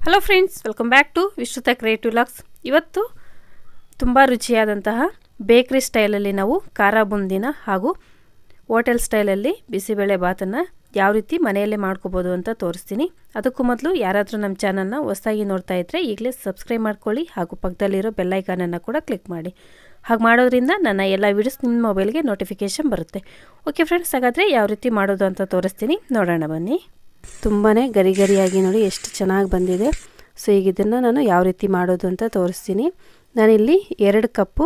Hello friends, welcome back to Vishruta creative logs. ಇವತ್ತು ತುಂಬ ರುಚಿಯಾದಂತಹ ಬೇಕ್ರಿ ಸ್ಟೈಲಲ್ಲಿ ನಾವು ಖಾರ ಬುಂದಿನ ಹಾಗೂ ಹೋಟೆಲ್ ಸ್ಟೈಲಲ್ಲಿ ಬಿಸಿಬೇಳೆ ಬಾತನ್ನು ಯಾವ ರೀತಿ ಮನೆಯಲ್ಲೇ ಮಾಡ್ಕೋಬೋದು ಅಂತ ತೋರಿಸ್ತೀನಿ. ಅದಕ್ಕೂ ಮೊದಲು ಯಾರಾದರೂ ನಮ್ಮ ಚಾನಲ್ನ ಹೊಸದಾಗಿ ನೋಡ್ತಾ ಇದ್ದರೆ ಈಗಲೇ ಸಬ್ಸ್ಕ್ರೈಬ್ ಮಾಡ್ಕೊಳ್ಳಿ ಹಾಗೂ ಪಕ್ಕದಲ್ಲಿರೋ ಬೆಲ್ಲೈಕಾನನ್ನು ಕೂಡ ಕ್ಲಿಕ್ ಮಾಡಿ. ಹಾಗೆ ಮಾಡೋದ್ರಿಂದ ನನ್ನ ಎಲ್ಲ ವೀಡಿಯೋಸ್ ನಿಮ್ಮ ಮೊಬೈಲ್ಗೆ ನೋಟಿಫಿಕೇಷನ್ ಬರುತ್ತೆ. ಓಕೆ ಫ್ರೆಂಡ್ಸ್, ಹಾಗಾದರೆ ಯಾವ ರೀತಿ ಮಾಡೋದು ಅಂತ ತೋರಿಸ್ತೀನಿ, ನೋಡೋಣ ಬನ್ನಿ. ತುಂಬಾ ಗರಿ ಗರಿಯಾಗಿ ನೋಡಿ ಎಷ್ಟು ಚೆನ್ನಾಗಿ ಬಂದಿದೆ. ಸೊ ಈಗ ಇದನ್ನು ನಾನು ಯಾವ ರೀತಿ ಮಾಡೋದು ಅಂತ ತೋರಿಸ್ತೀನಿ. ನಾನಿಲ್ಲಿ 2 ಕಪ್ಪು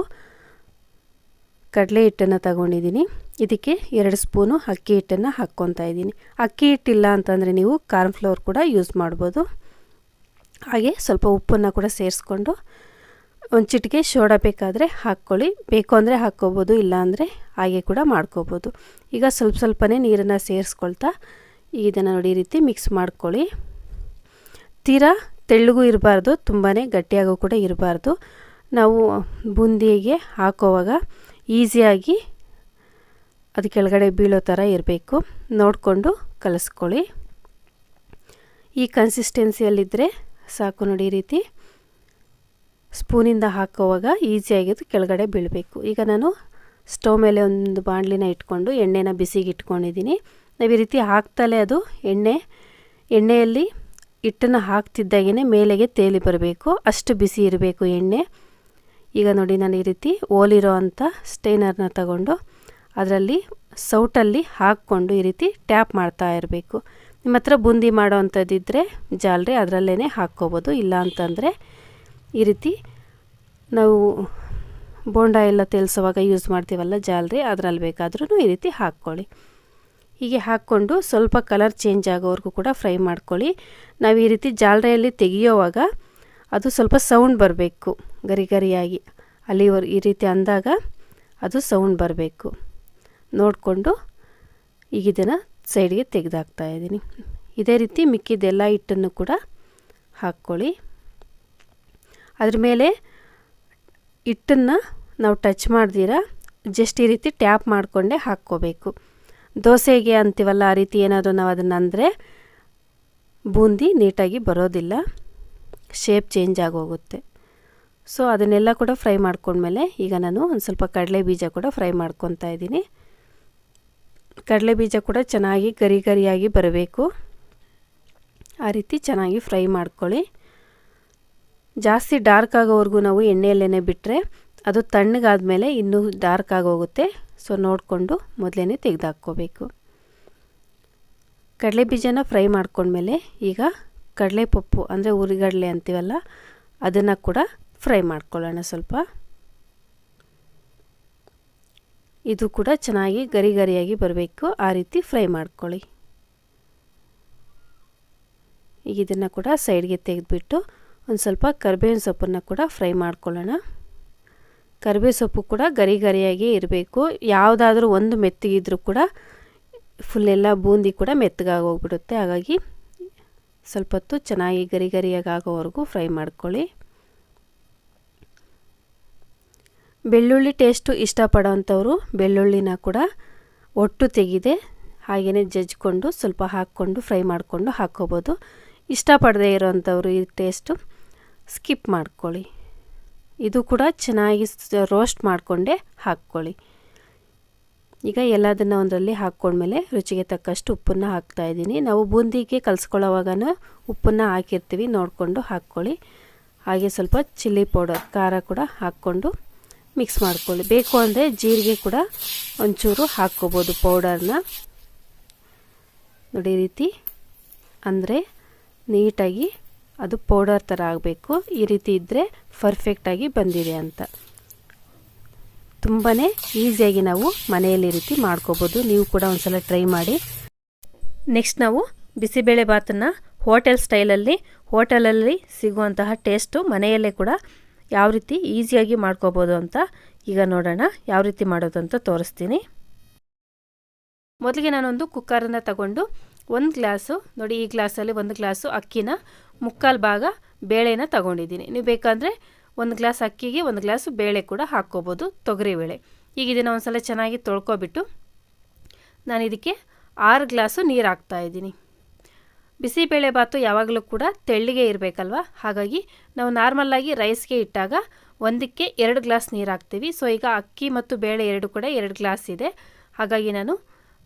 ಕಡಲೆ ಹಿಟ್ಟನ್ನು ತಗೊಂಡಿದ್ದೀನಿ. ಇದಕ್ಕೆ 2 ಸ್ಪೂನು ಅಕ್ಕಿ ಹಿಟ್ಟನ್ನು ಹಾಕ್ಕೊತಾ ಇದ್ದೀನಿ. ಅಕ್ಕಿ ಹಿಟ್ಟಿಲ್ಲ ಅಂತಂದರೆ ನೀವು ಕಾರ್ನ್ ಫ್ಲೋರ್ ಕೂಡ ಯೂಸ್ ಮಾಡ್ಬೋದು. ಹಾಗೆ ಸ್ವಲ್ಪ ಉಪ್ಪನ್ನು ಕೂಡ ಸೇರಿಸ್ಕೊಂಡು ಒಂದು ಚಿಟಿಕೆ ಸೋಡಾ ಬೇಕಾದರೆ ಹಾಕ್ಕೊಳ್ಳಿ. ಬೇಕು ಅಂದರೆ ಹಾಕ್ಕೋಬೋದು, ಇಲ್ಲ ಅಂದರೆ ಹಾಗೆ ಕೂಡ ಮಾಡ್ಕೋಬೋದು. ಈಗ ಸ್ವಲ್ಪನೇ ನೀರನ್ನು ಸೇರಿಸ್ಕೊಳ್ತಾ ಇದನ್ನು ನೋಡಿ ಈ ರೀತಿ ಮಿಕ್ಸ್ ಮಾಡ್ಕೊಳ್ಳಿ. ತೀರಾ ತೆಳ್ಳಗೂ ಇರಬಾರ್ದು, ತುಂಬಾ ಗಟ್ಟಿಯಾಗೂ ಕೂಡ ಇರಬಾರ್ದು. ನಾವು ಬೂಂದಿಗೆ ಹಾಕೋವಾಗ ಈಸಿಯಾಗಿ ಅದು ಕೆಳಗಡೆ ಬೀಳೋ ಥರ ಇರಬೇಕು. ನೋಡಿಕೊಂಡು ಕಲಿಸ್ಕೊಳ್ಳಿ. ಈ ಕನ್ಸಿಸ್ಟೆನ್ಸಿಯಲ್ಲಿದ್ದರೆ ಸಾಕು. ನೋಡಿ ಈ ರೀತಿ ಸ್ಪೂನಿಂದ ಹಾಕೋವಾಗ ಈಸಿಯಾಗಿ ಅದು ಕೆಳಗಡೆ ಬೀಳಬೇಕು. ಈಗ ನಾನು ಸ್ಟವ್ ಮೇಲೆ ಒಂದು ಬಾಣಲಿನ ಇಟ್ಕೊಂಡು ಎಣ್ಣೆನ ಬಿಸಿಗೆ ಇಟ್ಕೊಂಡಿದ್ದೀನಿ. ನಾವು ಈ ರೀತಿ ಹಾಕ್ತಲೇ ಅದು ಎಣ್ಣೆಯಲ್ಲಿ ಹಿಟ್ಟನ್ನು ಹಾಕ್ತಿದ್ದಾಗೇ ಮೇಲೆಗೆ ತೇಲಿ ಬರಬೇಕು, ಅಷ್ಟು ಬಿಸಿ ಇರಬೇಕು ಎಣ್ಣೆ. ಈಗ ನೋಡಿ ನಾನು ಈ ರೀತಿ ಓಲಿರೋ ಅಂಥ ಸ್ಟೈನರ್ನ ತಗೊಂಡು ಅದರಲ್ಲಿ ಸೌಟಲ್ಲಿ ಹಾಕ್ಕೊಂಡು ಈ ರೀತಿ ಟ್ಯಾಪ್ ಮಾಡ್ತಾ ಇರಬೇಕು. ನಿಮ್ಮ ಹತ್ರ ಬೂಂದಿ ಮಾಡೋ ಅಂಥದ್ದಿದ್ದರೆ ಜಾಲರಿ ಅದರಲ್ಲೇ ಹಾಕ್ಕೋಬೋದು. ಇಲ್ಲ ಅಂತಂದರೆ ಈ ರೀತಿ ನಾವು ಬೋಂಡ ಎಲ್ಲ ತೇಲ್ಸೋವಾಗ ಯೂಸ್ ಮಾಡ್ತೀವಲ್ಲ ಜಾಲರಿ, ಅದರಲ್ಲಿ ಬೇಕಾದ್ರೂ ಈ ರೀತಿ ಹಾಕ್ಕೊಳ್ಳಿ. ಹೀಗೆ ಹಾಕ್ಕೊಂಡು ಸ್ವಲ್ಪ ಕಲರ್ ಚೇಂಜ್ ಆಗೋವರೆಗೂ ಕೂಡ ಫ್ರೈ ಮಾಡ್ಕೊಳ್ಳಿ. ನಾವು ಈ ರೀತಿ ಜಾಲರಿಯಲ್ಲಿ ತೆಗಿಯೋವಾಗ ಅದು ಸ್ವಲ್ಪ ಸೌಂಡ್ ಬರಬೇಕು, ಗರಿ ಗರಿಯಾಗಿ ಈ ರೀತಿ ಅಂದಾಗ ಅದು ಸೌಂಡ್ ಬರಬೇಕು. ನೋಡಿಕೊಂಡು ಈಗ ಇದನ್ನು ಸೈಡ್ಗೆ ತೆಗೆದಾಕ್ತಾ ಇದ್ದೀನಿ. ಇದೇ ರೀತಿ ಮಿಕ್ಕಿದ್ದೆಲ್ಲ ಹಿಟ್ಟನ್ನು ಕೂಡ ಹಾಕ್ಕೊಳ್ಳಿ. ಅದ್ರ ಮೇಲೆ ಹಿಟ್ಟನ್ನು ನಾವು ಟಚ್ ಮಾಡ್ದಿರ ಜಸ್ಟ್ ಈ ರೀತಿ ಟ್ಯಾಪ್ ಮಾಡಿಕೊಂಡೇ ಹಾಕ್ಕೋಬೇಕು. ದೋಸೆಗೆ ಅಂತೀವಲ್ಲ, ಆ ರೀತಿ ಏನಾದರೂ ನಾವು ಅದನ್ನು ಅಂದರೆ ಬೂಂದಿ ನೀಟಾಗಿ ಬರೋದಿಲ್ಲ, ಶೇಪ್ ಚೇಂಜ್ ಆಗೋಗುತ್ತೆ. ಸೊ ಅದನ್ನೆಲ್ಲ ಕೂಡ ಫ್ರೈ ಮಾಡ್ಕೊಂಡ್ಮೇಲೆ ಈಗ ನಾನು ಒಂದು ಸ್ವಲ್ಪ ಕಡಲೆ ಬೀಜ ಕೂಡ ಫ್ರೈ ಮಾಡ್ಕೊತಾ ಇದ್ದೀನಿ. ಕಡಲೆ ಬೀಜ ಕೂಡ ಚೆನ್ನಾಗಿ ಗರಿ ಗರಿಯಾಗಿ ಬರಬೇಕು. ಆ ರೀತಿ ಚೆನ್ನಾಗಿ ಫ್ರೈ ಮಾಡ್ಕೊಳ್ಳಿ. ಜಾಸ್ತಿ ಡಾರ್ಕ್ ಆಗೋವರೆಗೂ ನಾವು ಎಣ್ಣೆಯಲ್ಲೇ ಬಿಟ್ಟರೆ ಅದು ತಣ್ಣಗಾದ್ಮೇಲೆ ಇನ್ನೂ ಡಾರ್ಕ್ ಆಗೋಗುತ್ತೆ. ಸೊ ನೋಡಿಕೊಂಡು ಮೊದಲೇ ತೆಗೆದಾಕ್ಕೋಬೇಕು. ಕಡಲೆ ಬೀಜನ ಫ್ರೈ ಮಾಡ್ಕೊಂಡ್ಮೇಲೆ ಈಗ ಕಡಲೆಪಪ್ಪು ಅಂದರೆ ಹುರಿಗಡಲೆ ಅಂತೀವಲ್ಲ, ಅದನ್ನು ಕೂಡ ಫ್ರೈ ಮಾಡ್ಕೊಳ್ಳೋಣ ಸ್ವಲ್ಪ. ಇದು ಕೂಡ ಚೆನ್ನಾಗಿ ಗರಿ ಗರಿಯಾಗಿ ಬರಬೇಕು, ಆ ರೀತಿ ಫ್ರೈ ಮಾಡ್ಕೊಳ್ಳಿ. ಈಗ ಇದನ್ನು ಕೂಡ ಸೈಡ್ಗೆ ತೆಗೆದುಬಿಟ್ಟು ಒಂದು ಸ್ವಲ್ಪ ಕರಿಬೇವಿನ ಸೊಪ್ಪನ್ನು ಕೂಡ ಫ್ರೈ ಮಾಡ್ಕೊಳ್ಳೋಣ. ಕರಿಬೇವು ಸೊಪ್ಪು ಕೂಡ ಗರಿ ಗರಿಯಾಗಿ ಇರಬೇಕು. ಯಾವುದಾದ್ರೂ ಒಂದು ಮೆತ್ತಗಿದ್ರೂ ಕೂಡ ಫುಲ್ಲೆಲ್ಲ ಬೂಂದಿ ಕೂಡ ಮೆತ್ತಗಾಗಿ ಹೋಗ್ಬಿಡುತ್ತೆ. ಹಾಗಾಗಿ ಸ್ವಲ್ಪ ಹೊತ್ತು ಚೆನ್ನಾಗಿ ಗರಿ ಗರಿಯಾಗಿ ಆಗೋವರೆಗೂ ಫ್ರೈ ಮಾಡ್ಕೊಳ್ಳಿ. ಬೆಳ್ಳುಳ್ಳಿ ಟೇಸ್ಟು ಇಷ್ಟಪಡೋವಂಥವ್ರು ಬೆಳ್ಳುಳ್ಳಿನ ಕೂಡ ಒಟ್ಟು ತೆಗೆದೆ ಹಾಗೆಯೇ ಜಜ್ಜಿಕೊಂಡು ಸ್ವಲ್ಪ ಹಾಕ್ಕೊಂಡು ಫ್ರೈ ಮಾಡಿಕೊಂಡು ಹಾಕ್ಕೋಬೋದು. ಇಷ್ಟಪಡದೇ ಇರೋವಂಥವ್ರು ಈ ಟೇಸ್ಟು ಸ್ಕಿಪ್ ಮಾಡ್ಕೊಳ್ಳಿ. ಇದು ಕೂಡ ಚೆನ್ನಾಗಿ ರೋಸ್ಟ್ ಮಾಡಿಕೊಂಡೇ ಹಾಕ್ಕೊಳ್ಳಿ. ಈಗ ಎಲ್ಲದನ್ನು ಒಂದರಲ್ಲಿ ಹಾಕ್ಕೊಂಡ್ಮೇಲೆ ರುಚಿಗೆ ತಕ್ಕಷ್ಟು ಉಪ್ಪನ್ನು ಹಾಕ್ತಾಯಿದ್ದೀನಿ. ನಾವು ಬೂಂದಿಗೆ ಕಲಿಸ್ಕೊಳ್ಳೋವಾಗನೂ ಉಪ್ಪನ್ನು ಹಾಕಿರ್ತೀವಿ, ನೋಡಿಕೊಂಡು ಹಾಕ್ಕೊಳ್ಳಿ. ಹಾಗೆ ಸ್ವಲ್ಪ ಚಿಲ್ಲಿ ಪೌಡರ್, ಖಾರ ಕೂಡ ಹಾಕ್ಕೊಂಡು ಮಿಕ್ಸ್ ಮಾಡ್ಕೊಳ್ಳಿ. ಬೇಕು ಅಂದರೆ ಜೀರಿಗೆ ಕೂಡ ಒಂಚೂರು ಹಾಕ್ಕೋಬೋದು ಪೌಡರ್ನ. ನೋಡಿ ಈ ರೀತಿ ಅಂದರೆ ನೀಟಾಗಿ ಅದು ಪೌಡರ್ ಥರ ಆಗಬೇಕು. ಈ ರೀತಿ ಇದ್ದರೆ ಪರ್ಫೆಕ್ಟಾಗಿ ಬಂದಿದೆ ಅಂತ. ತುಂಬಾ ಈಸಿಯಾಗಿ ನಾವು ಮನೆಯಲ್ಲಿ ಈ ರೀತಿ ಮಾಡ್ಕೋಬೋದು. ನೀವು ಕೂಡ ಒಂದ್ಸಲ ಟ್ರೈ ಮಾಡಿ. ನೆಕ್ಸ್ಟ್ ನಾವು ಬಿಸಿಬೇಳೆ ಬಾತನ್ನು ಹೋಟೆಲಲ್ಲಿ ಸಿಗುವಂತಹ ಟೇಸ್ಟು ಮನೆಯಲ್ಲೇ ಕೂಡ ಯಾವ ರೀತಿ ಈಸಿಯಾಗಿ ಮಾಡ್ಕೋಬೋದು ಅಂತ ಈಗ ನೋಡೋಣ. ಯಾವ ರೀತಿ ಮಾಡೋದು ಅಂತ ತೋರಿಸ್ತೀನಿ. ಮೊದಲಿಗೆ ನಾನೊಂದು ಕುಕ್ಕರನ್ನು ತಗೊಂಡು 1 ಗ್ಲಾಸು, ನೋಡಿ ಈ ಗ್ಲಾಸಲ್ಲಿ 1 ಗ್ಲಾಸು ಅಕ್ಕಿನ 3/4 ಭಾಗ ಬೇಳೆನ ತಗೊಂಡಿದ್ದೀನಿ. ನೀವು ಬೇಕಂದರೆ 1 ಗ್ಲಾಸ್ ಅಕ್ಕಿಗೆ 1 ಗ್ಲಾಸು ಬೇಳೆ ಕೂಡ ಹಾಕ್ಕೋಬೋದು, ತೊಗರಿಬೇಳೆ. ಈಗ ಇದನ್ನು ಒಂದು ಸಲ ಚೆನ್ನಾಗಿ ತೊಳ್ಕೊಬಿಟ್ಟು ನಾನು ಇದಕ್ಕೆ 6 ಗ್ಲಾಸು ನೀರು ಹಾಕ್ತಾಯಿದ್ದೀನಿ. ಬಿಸಿಬೇಳೆಬಾತು ಯಾವಾಗಲೂ ಕೂಡ ತೆಳ್ಳಗೆ ಇರಬೇಕಲ್ವ, ಹಾಗಾಗಿ ನಾವು ನಾರ್ಮಲ್ಲಾಗಿ ರೈಸ್ಗೆ ಇಟ್ಟಾಗ ಒಂದಕ್ಕೆ 2 ಗ್ಲಾಸ್ ನೀರು ಹಾಕ್ತೀವಿ. ಸೊ ಈಗ ಅಕ್ಕಿ ಮತ್ತು ಬೇಳೆ ಎರಡು ಕೂಡ 2 ಗ್ಲಾಸ್ ಇದೆ, ಹಾಗಾಗಿ ನಾನು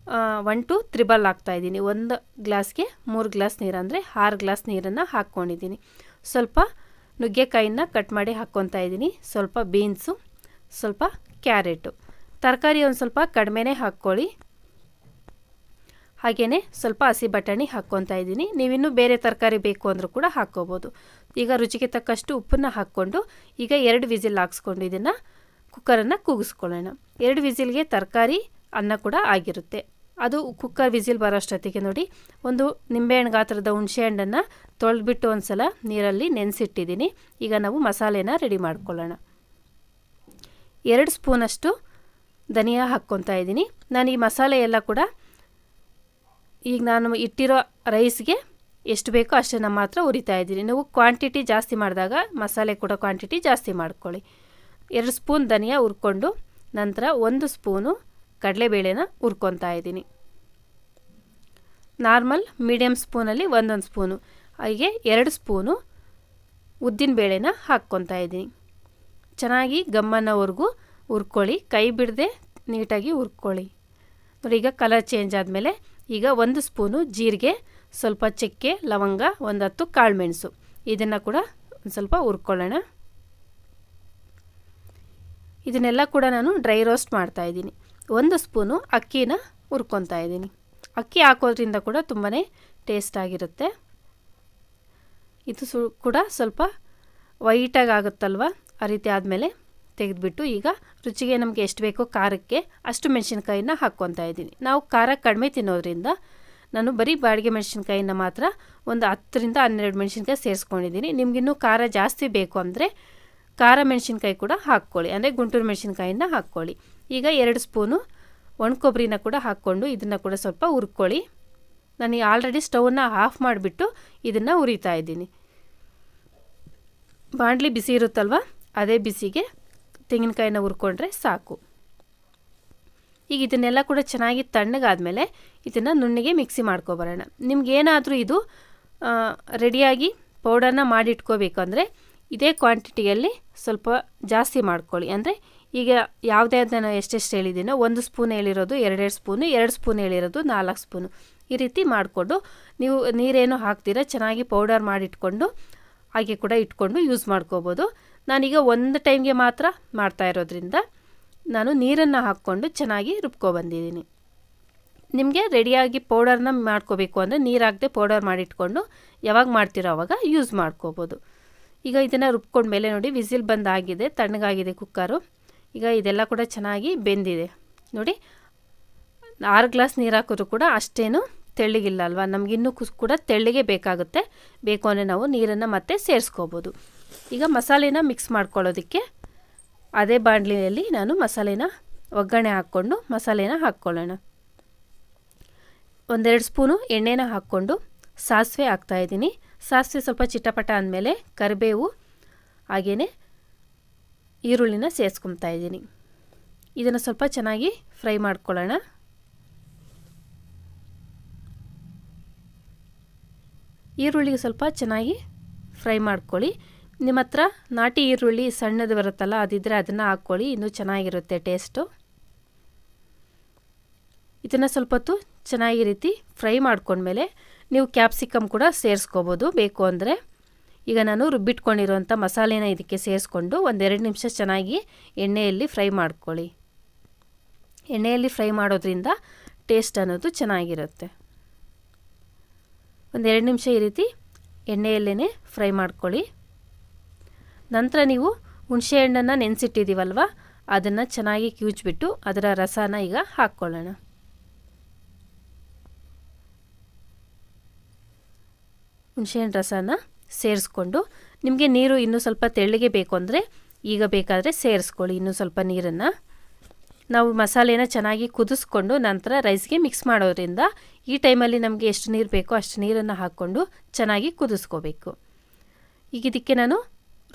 1 to 3 ಹಾಕ್ತಾಯಿದ್ದೀನಿ. 1 ಗ್ಲಾಸ್ಗೆ 3 ಗ್ಲಾಸ್ ನೀರು ಅಂದರೆ 6 ಗ್ಲಾಸ್ ನೀರನ್ನು ಹಾಕ್ಕೊಂಡಿದ್ದೀನಿ. ಸ್ವಲ್ಪ ನುಗ್ಗೆಕಾಯಿನ ಕಟ್ ಮಾಡಿ ಹಾಕ್ಕೊತಾ ಇದ್ದೀನಿ, ಸ್ವಲ್ಪ ಬೀನ್ಸು, ಸ್ವಲ್ಪ ಕ್ಯಾರೆಟು. ತರಕಾರಿ ಒಂದು ಸ್ವಲ್ಪ ಕಡಿಮೆನೇ ಹಾಕ್ಕೊಳ್ಳಿ. ಹಾಗೆಯೇ ಸ್ವಲ್ಪ ಹಸಿ ಬಟಾಣಿ ಹಾಕ್ಕೊತಾ ಇದ್ದೀನಿ. ನೀವಿನ್ನೂ ಬೇರೆ ತರಕಾರಿ ಬೇಕು ಅಂದರೂ ಕೂಡ ಹಾಕ್ಕೋಬೋದು. ಈಗ ರುಚಿಗೆ ತಕ್ಕಷ್ಟು ಉಪ್ಪನ್ನು ಹಾಕ್ಕೊಂಡು ಈಗ 2 ವಿಸಿಲ್ ಹಾಕ್ಸ್ಕೊಂಡು ಇದನ್ನು ಕುಕ್ಕರನ್ನು ಕೂಗಿಸ್ಕೊಳ್ಳೋಣ. 2 ವಿಸಿಲ್ಗೆ ತರಕಾರಿ ಅನ್ನ ಕೂಡ ಆಗಿರುತ್ತೆ. ಅದು ಕುಕ್ಕರ್ ವಿಸಿಲ್ ಬರೋಷ್ಟೊತ್ತಿಗೆ ನೋಡಿ, ಒಂದು ನಿಂಬೆಹಣ್ಣು ಗಾತ್ರದ ಹುಣಸೆಹಣ್ಣನ್ನು ತೊಳೆದ್ಬಿಟ್ಟು ಒಂದು ಸಲ ನೀರಲ್ಲಿ ನೆನೆಸಿಟ್ಟಿದ್ದೀನಿ. ಈಗ ನಾವು ಮಸಾಲೆನ ರೆಡಿ ಮಾಡ್ಕೊಳ್ಳೋಣ. 2 ಸ್ಪೂನಷ್ಟು ಧನಿಯಾ ಹಾಕ್ಕೊತಾ ಇದ್ದೀನಿ. ನಾನು ಈ ಮಸಾಲೆ ಎಲ್ಲ ಕೂಡ ಈಗ ನಾನು ಇಟ್ಟಿರೋ ರೈಸ್ಗೆ ಎಷ್ಟು ಬೇಕೋ ಅಷ್ಟನ್ನು ಮಾತ್ರ ಹುರಿತಾ ಇದ್ದೀನಿ. ನೀವು ಕ್ವಾಂಟಿಟಿ ಜಾಸ್ತಿ ಮಾಡಿದಾಗ ಮಸಾಲೆ ಕೂಡ ಕ್ವಾಂಟಿಟಿ ಜಾಸ್ತಿ ಮಾಡ್ಕೊಳ್ಳಿ. 2 ಸ್ಪೂನ್ ಧನಿಯಾ ಹುರ್ಕೊಂಡು ನಂತರ 1 ಸ್ಪೂನು ಕಡಲೆಬೇಳೆನ ಹುರ್ಕೊತಾ ಇದ್ದೀನಿ. ನಾರ್ಮಲ್ ಮೀಡಿಯಮ್ ಸ್ಪೂನಲ್ಲಿ 1 ಸ್ಪೂನು, ಹಾಗೆ 2 ಸ್ಪೂನು ಉದ್ದಿನಬೇಳೆನ ಹಾಕ್ಕೊತಾ ಇದ್ದೀನಿ. ಚೆನ್ನಾಗಿ ಗಮ್ಮನವರೆಗೂ ಹುರ್ಕೊಳ್ಳಿ, ಕೈ ಬಿಡದೆ ನೀಟಾಗಿ ಹುರ್ಕೊಳ್ಳಿ. ನೋಡಿ ಈಗ ಕಲರ್ ಚೇಂಜ್ ಆದಮೇಲೆ ಈಗ 1 ಸ್ಪೂನು ಜೀರಿಗೆ, ಸ್ವಲ್ಪ ಚಕ್ಕೆ, ಲವಂಗ, 10 ಕಾಳುಮೆಣಸು ಇದನ್ನು ಕೂಡ ಒಂದು ಸ್ವಲ್ಪ ಹುರ್ಕೊಳ್ಳೋಣ. ಇದನ್ನೆಲ್ಲ ಕೂಡ ನಾನು ಡ್ರೈ ರೋಸ್ಟ್ ಮಾಡ್ತಾಯಿದ್ದೀನಿ. 1 ಸ್ಪೂನು ಅಕ್ಕಿನ ಹುರ್ಕೊತಾ ಇದ್ದೀನಿ. ಅಕ್ಕಿ ಹಾಕೋದ್ರಿಂದ ಕೂಡ ತುಂಬಾ ಟೇಸ್ಟ್ ಆಗಿರುತ್ತೆ. ಇದು ಕೂಡ ಸ್ವಲ್ಪ ವೈಟಾಗಿ ಆಗುತ್ತಲ್ವ, ಆ ರೀತಿ ಆದಮೇಲೆ ತೆಗೆದುಬಿಟ್ಟು ಈಗ ರುಚಿಗೆ ನಮಗೆ ಎಷ್ಟು ಬೇಕೋ ಖಾರಕ್ಕೆ ಅಷ್ಟು ಮೆಣಸಿನ್ಕಾಯಿನ ಹಾಕ್ಕೊತಾ ಇದ್ದೀನಿ. ನಾವು ಖಾರ ಕಡಿಮೆ ತಿನ್ನೋದ್ರಿಂದ ನಾನು ಬರೀ ಬಾಡಿಗೆ ಮೆಣಸಿನ್ಕಾಯಿನ ಮಾತ್ರ ಒಂದು 10ರಿಂದ 12 ಮೆಣಸಿನ್ಕಾಯಿ ಸೇರಿಸ್ಕೊಂಡಿದ್ದೀನಿ. ನಿಮಗಿನ್ನೂ ಖಾರ ಜಾಸ್ತಿ ಬೇಕು ಅಂದರೆ ಖಾರ ಮೆಣಸಿನ್ಕಾಯಿ ಕೂಡ ಹಾಕ್ಕೊಳ್ಳಿ, ಅಂದರೆ ಗುಂಟೂರು ಮೆಣಸಿನ್ಕಾಯಿನ ಹಾಕ್ಕೊಳ್ಳಿ. ಈಗ 2 ಸ್ಪೂನು ಒಣಕೊಬ್ಬರಿನ ಕೂಡ ಹಾಕ್ಕೊಂಡು ಇದನ್ನು ಕೂಡ ಸ್ವಲ್ಪ ಹುರ್ಕೊಳ್ಳಿ. ನಾನು ಆಲ್ರೆಡಿ ಸ್ಟವನ್ನು ಆಫ್ ಮಾಡಿಬಿಟ್ಟು ಇದನ್ನು ಹುರಿತಾ ಇದ್ದೀನಿ. ಬಾಣಲಿ ಬಿಸಿ ಇರುತ್ತಲ್ವ, ಅದೇ ಬಿಸಿಗೆ ತೆಂಗಿನಕಾಯಿನ ಹುರ್ಕೊಂಡ್ರೆ ಸಾಕು. ಈಗ ಇದನ್ನೆಲ್ಲ ಕೂಡ ಚೆನ್ನಾಗಿ ತಣ್ಣಗಾದ್ಮೇಲೆ ಇದನ್ನು ನುಣ್ಣಿಗೆ ಮಿಕ್ಸಿ ಮಾಡ್ಕೊಬರೋಣ. ನಿಮಗೇನಾದರೂ ಇದು ರೆಡಿಯಾಗಿ ಪೌಡರ್ನ ಮಾಡಿಟ್ಕೋಬೇಕಂದ್ರೆ ಇದೇ ಕ್ವಾಂಟಿಟಿಯಲ್ಲಿ ಸ್ವಲ್ಪ ಜಾಸ್ತಿ ಮಾಡ್ಕೊಳ್ಳಿ. ಅಂದರೆ ಈಗ ಯಾವುದೇ ನಾನು ಎಷ್ಟೆಷ್ಟು ಹೇಳಿದ್ದೀನೋ 1 ಸ್ಪೂನ್ ಹೇಳಿರೋದು 2 ಸ್ಪೂನು, 2 ಸ್ಪೂನ್ ಹೇಳಿರೋದು 4 ಸ್ಪೂನು, ಈ ರೀತಿ ಮಾಡಿಕೊಂಡು ನೀವು ನೀರೇನು ಹಾಕ್ತೀರಾ ಚೆನ್ನಾಗಿ ಪೌಡರ್ ಮಾಡಿಟ್ಕೊಂಡು ಹಾಗೆ ಕೂಡ ಇಟ್ಕೊಂಡು ಯೂಸ್ ಮಾಡ್ಕೋಬೋದು. ನಾನೀಗ ಒಂದು ಟೈಮ್ಗೆ ಮಾತ್ರ ಮಾಡ್ತಾ ಇರೋದ್ರಿಂದ ನಾನು ನೀರನ್ನು ಹಾಕ್ಕೊಂಡು ಚೆನ್ನಾಗಿ ರುಬ್ಕೊಬಂದಿದ್ದೀನಿ. ನಿಮಗೆ ರೆಡಿಯಾಗಿ ಪೌಡರ್ನ ಮಾಡ್ಕೋಬೇಕು ಅಂದರೆ ನೀರು ಹಾಕದೆ ಪೌಡರ್ ಮಾಡಿಟ್ಕೊಂಡು ಯಾವಾಗ ಮಾಡ್ತೀರೋ ಆವಾಗ ಯೂಸ್ ಮಾಡ್ಕೋಬೋದು. ಈಗ ಇದನ್ನು ರುಬ್ಕೊಂಡ್ಮೇಲೆ ನೋಡಿ ವಿಸಿಲ್ ಬಂದಾಗಿದೆ, ತಣ್ಣಗಾಗಿದೆ ಕುಕ್ಕರು. ಈಗ ಇದೆಲ್ಲ ಕೂಡ ಚೆನ್ನಾಗಿ ಬೆಂದಿದೆ ನೋಡಿ. 6 ಗ್ಲಾಸ್ ನೀರು ಹಾಕಿದ್ರು ಕೂಡ ಅಷ್ಟೇನು ತೆಳ್ಳಗಿಲ್ಲ ಅಲ್ವಾ, ನಮಗಿನ್ನೂ ಕೂಡ ತೆಳ್ಳಗೆ ಬೇಕಾಗುತ್ತೆ. ಬೇಕು ಅಂದರೆ ನಾವು ನೀರನ್ನು ಮತ್ತೆ ಸೇರಿಸ್ಕೋಬೋದು. ಈಗ ಮಸಾಲೆನ ಮಿಕ್ಸ್ ಮಾಡ್ಕೊಳ್ಳೋದಕ್ಕೆ ಅದೇ ಬಾಣಲಿಯಲ್ಲಿ ನಾನು ಮಸಾಲೆನ ಒಗ್ಗರಣೆ ಹಾಕ್ಕೊಂಡು ಮಸಾಲೆನ ಹಾಕ್ಕೊಳ್ಳೋಣ. 1-2 ಸ್ಪೂನು ಎಣ್ಣೆನ ಹಾಕ್ಕೊಂಡು ಸಾಸಿವೆ ಹಾಕ್ತಾಯಿದ್ದೀನಿ. ಸಾಸಿವೆ ಸ್ವಲ್ಪ ಚಿಟಪಟ ಅಂದಮೇಲೆ ಕರಿಬೇವು ಹಾಗೆಯೇ ಈರುಳ್ಳಿನ ಸೇರಿಸ್ಕೊತಾ ಇದ್ದೀನಿ. ಇದನ್ನು ಸ್ವಲ್ಪ ಚೆನ್ನಾಗಿ ಫ್ರೈ ಮಾಡ್ಕೊಳ್ಳೋಣ. ಈರುಳ್ಳಿಗೆ ಸ್ವಲ್ಪ ಚೆನ್ನಾಗಿ ಫ್ರೈ ಮಾಡ್ಕೊಳ್ಳಿ. ನಿಮ್ಮ ಹತ್ರ ನಾಟಿ ಈರುಳ್ಳಿ ಸಣ್ಣದು ಬರುತ್ತಲ್ಲ ಅದಿದ್ದರೆ ಅದನ್ನು ಹಾಕ್ಕೊಳ್ಳಿ, ಇನ್ನೂ ಚೆನ್ನಾಗಿರುತ್ತೆ ಟೇಸ್ಟು. ಇದನ್ನು ಸ್ವಲ್ಪ ಹೊತ್ತು ಚೆನ್ನಾಗಿ ರೀತಿ ಫ್ರೈ ಮಾಡ್ಕೊಂಡ್ಮೇಲೆ ನೀವು ಕ್ಯಾಪ್ಸಿಕಮ್ ಕೂಡ ಸೇರಿಸ್ಕೋಬೋದು ಬೇಕು ಅಂದರೆ. ಈಗ ನಾನು ರುಬ್ಬಿಟ್ಕೊಂಡಿರೋಂಥ ಮಸಾಲೆನ ಇದಕ್ಕೆ ಸೇರಿಸ್ಕೊಂಡು 1-2 ನಿಮಿಷ ಚೆನ್ನಾಗಿ ಎಣ್ಣೆಯಲ್ಲಿ ಫ್ರೈ ಮಾಡ್ಕೊಳ್ಳಿ. ಎಣ್ಣೆಯಲ್ಲಿ ಫ್ರೈ ಮಾಡೋದ್ರಿಂದ ಟೇಸ್ಟ್ ಅನ್ನೋದು ಚೆನ್ನಾಗಿರುತ್ತೆ. 1-2 ನಿಮಿಷ ಈ ರೀತಿ ಎಣ್ಣೆಯಲ್ಲೇ ಫ್ರೈ ಮಾಡ್ಕೊಳ್ಳಿ. ನಂತರ ನೀವು ಹುಣಸೆಹಣ್ಣನ್ನು ನೆನೆಸಿಟ್ಟಿದ್ದೀವಲ್ವ ಅದನ್ನು ಚೆನ್ನಾಗಿ ಕಿವುಚ್ಬಿಟ್ಟು ಅದರ ರಸನ ಈಗ ಹಾಕ್ಕೊಳ್ಳೋಣ. ಹುಣಸೆಹಣ್ಣು ರಸನ ಸೇರಿಸ್ಕೊಂಡು ನಿಮಗೆ ನೀರು ಇನ್ನೂ ಸ್ವಲ್ಪ ತೆಳ್ಳಗೆ ಬೇಕು ಅಂದರೆ ಈಗ ಬೇಕಾದರೆ ಸೇರಿಸ್ಕೊಳ್ಳಿ ಇನ್ನೂ ಸ್ವಲ್ಪ ನೀರನ್ನು. ನಾವು ಮಸಾಲೆನ ಚೆನ್ನಾಗಿ ಕುದಿಸ್ಕೊಂಡು ನಂತರ ರೈಸ್ಗೆ ಮಿಕ್ಸ್ ಮಾಡೋದ್ರಿಂದ ಈ ಟೈಮಲ್ಲಿ ನಮಗೆ ಎಷ್ಟು ನೀರು ಬೇಕೋ ಅಷ್ಟು ನೀರನ್ನು ಹಾಕ್ಕೊಂಡು ಚೆನ್ನಾಗಿ ಕುದಿಸ್ಕೋಬೇಕು. ಈಗ ಇದಕ್ಕೆ ನಾನು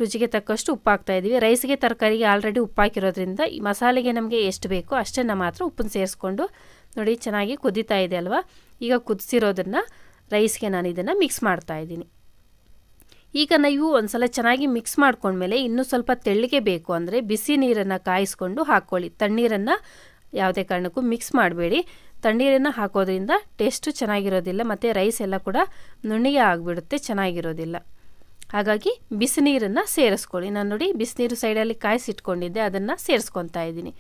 ರುಚಿಗೆ ತಕ್ಕಷ್ಟು ಉಪ್ಪು ಹಾಕ್ತಾಯಿದ್ದೀವಿ. ರೈಸ್ಗೆ ತರಕಾರಿಗೆ ಆಲ್ರೆಡಿ ಉಪ್ಪು ಹಾಕಿರೋದ್ರಿಂದ ಈ ಮಸಾಲೆಗೆ ನಮಗೆ ಎಷ್ಟು ಬೇಕೋ ಅಷ್ಟನ್ನು ಮಾತ್ರ ಉಪ್ಪನ್ನು ಸೇರಿಸ್ಕೊಂಡು ನೋಡಿ ಚೆನ್ನಾಗಿ ಕುದೀತಾ ಇದೆ ಅಲ್ವಾ. ಈಗ ಕುದಿಸಿರೋದನ್ನು ರೈಸ್ಗೆ ನಾನು ಇದನ್ನು ಮಿಕ್ಸ್ ಮಾಡ್ತಾಯಿದ್ದೀನಿ. ಈಗ ನೀವು ಒಂದು ಸಲ ಚೆನ್ನಾಗಿ ಮಿಕ್ಸ್ ಮಾಡ್ಕೊಂಡ್ಮೇಲೆ ಇನ್ನೂ ಸ್ವಲ್ಪ ತೆಳ್ಳಗೆ ಬೇಕು ಅಂದರೆ ಬಿಸಿ ನೀರನ್ನು ಕಾಯಿಸ್ಕೊಂಡು ಹಾಕ್ಕೊಳ್ಳಿ. ತಣ್ಣೀರನ್ನು ಯಾವುದೇ ಕಾರಣಕ್ಕೂ ಮಿಕ್ಸ್ ಮಾಡಬೇಡಿ. ತಣ್ಣೀರನ್ನು ಹಾಕೋದ್ರಿಂದ ಟೇಸ್ಟು ಚೆನ್ನಾಗಿರೋದಿಲ್ಲ ಮತ್ತು ರೈಸ್ ಎಲ್ಲ ಕೂಡ ನುಣ್ಣಗೆ ಆಗಿಬಿಡುತ್ತೆ, ಚೆನ್ನಾಗಿರೋದಿಲ್ಲ. ಹಾಗಾಗಿ ಬಿಸಿನೀರನ್ನು ಸೇರಿಸ್ಕೊಳ್ಳಿ. ನಾನು ನೋಡಿ ಬಿಸಿನೀರು ಸೈಡಲ್ಲಿ ಕಾಯಿಸಿಟ್ಕೊಂಡಿದ್ದೆ, ಅದನ್ನು ಸೇರಿಸ್ಕೊತಾ ಇದ್ದೀನಿ.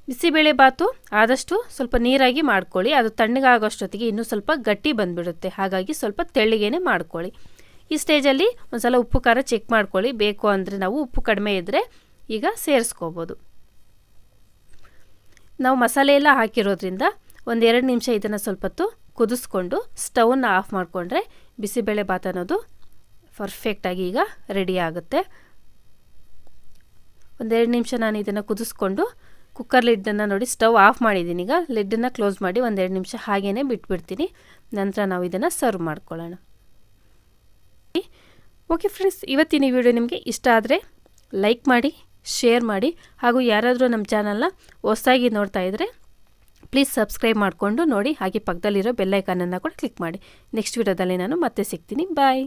ಬಿಸಿಬೇಳೆಬಾತು ಆದಷ್ಟು ಸ್ವಲ್ಪ ನೀರಾಗಿ ಮಾಡ್ಕೊಳ್ಳಿ. ಅದು ತಣ್ಣಗಾಗೋಷ್ಟೊತ್ತಿಗೆ ಇನ್ನೂ ಸ್ವಲ್ಪ ಗಟ್ಟಿ ಬಂದುಬಿಡುತ್ತೆ. ಹಾಗಾಗಿ ಸ್ವಲ್ಪ ತೆಳ್ಳಗೇನೆ ಮಾಡ್ಕೊಳ್ಳಿ. ಈ ಸ್ಟೇಜಲ್ಲಿ ಒಂದು ಸಲ ಉಪ್ಪು ಖಾರ ಚೆಕ್ ಮಾಡ್ಕೊಳ್ಳಿ. ಬೇಕು ಅಂದರೆ ನಾವು ಉಪ್ಪು ಕಡಿಮೆ ಇದ್ದರೆ ಈಗ ಸೇರಿಸ್ಕೋಬೋದು. ನಾವು ಮಸಾಲೆ ಎಲ್ಲ ಹಾಕಿರೋದ್ರಿಂದ ಒಂದು 2 ನಿಮಿಷ ಇದನ್ನು ಸ್ವಲ್ಪ ಹೊತ್ತು ಕುದಿಸ್ಕೊಂಡು ಸ್ಟವನ್ನು ಆಫ್ ಮಾಡಿಕೊಂಡ್ರೆ ಬಿಸಿಬೇಳೆಬಾತು ಅನ್ನೋದು ಪರ್ಫೆಕ್ಟಾಗಿ ಈಗ ರೆಡಿ ಆಗುತ್ತೆ. ಒಂದು 2 ನಿಮಿಷ ನಾನು ಇದನ್ನು ಕುದಿಸ್ಕೊಂಡು ಕುಕ್ಕರ್ ಲಿಡ್ಡನ್ನು ನೋಡಿ ಸ್ಟವ್ ಆಫ್ ಮಾಡಿದ್ದೀನಿ. ಈಗ ಲಿಡ್ಡನ್ನು ಕ್ಲೋಸ್ ಮಾಡಿ ಒಂದು 2 ನಿಮಿಷ ಹಾಗೇ ಬಿಟ್ಬಿಡ್ತೀನಿ. ನಂತರ ನಾವು ಇದನ್ನು ಸರ್ವ್ ಮಾಡ್ಕೊಳ್ಳೋಣ. ಓಕೆ ಫ್ರೆಂಡ್ಸ್, ಇವತ್ತಿನ ಈ ವಿಡಿಯೋ ನಿಮಗೆ ಇಷ್ಟ ಆದರೆ ಲೈಕ್ ಮಾಡಿ, ಶೇರ್ ಮಾಡಿ, ಹಾಗೂ ಯಾರಾದರೂ ನಮ್ಮ ಚಾನಲ್ನ ಹೊಸದಾಗಿ ನೋಡ್ತಾ ಇದ್ದರೆ ಪ್ಲೀಸ್ ಸಬ್ಸ್ಕ್ರೈಬ್ ಮಾಡಿಕೊಂಡು ನೋಡಿ. ಹಾಗೆ ಪಕ್ಕದಲ್ಲಿರೋ ಬೆಲ್ ಐಕಾನನ್ನು ಕೂಡ ಕ್ಲಿಕ್ ಮಾಡಿ. ನೆಕ್ಸ್ಟ್ ವಿಡಿಯೋದಲ್ಲಿ ನಾನು ಮತ್ತೆ ಸಿಗ್ತೀನಿ. ಬಾಯ್.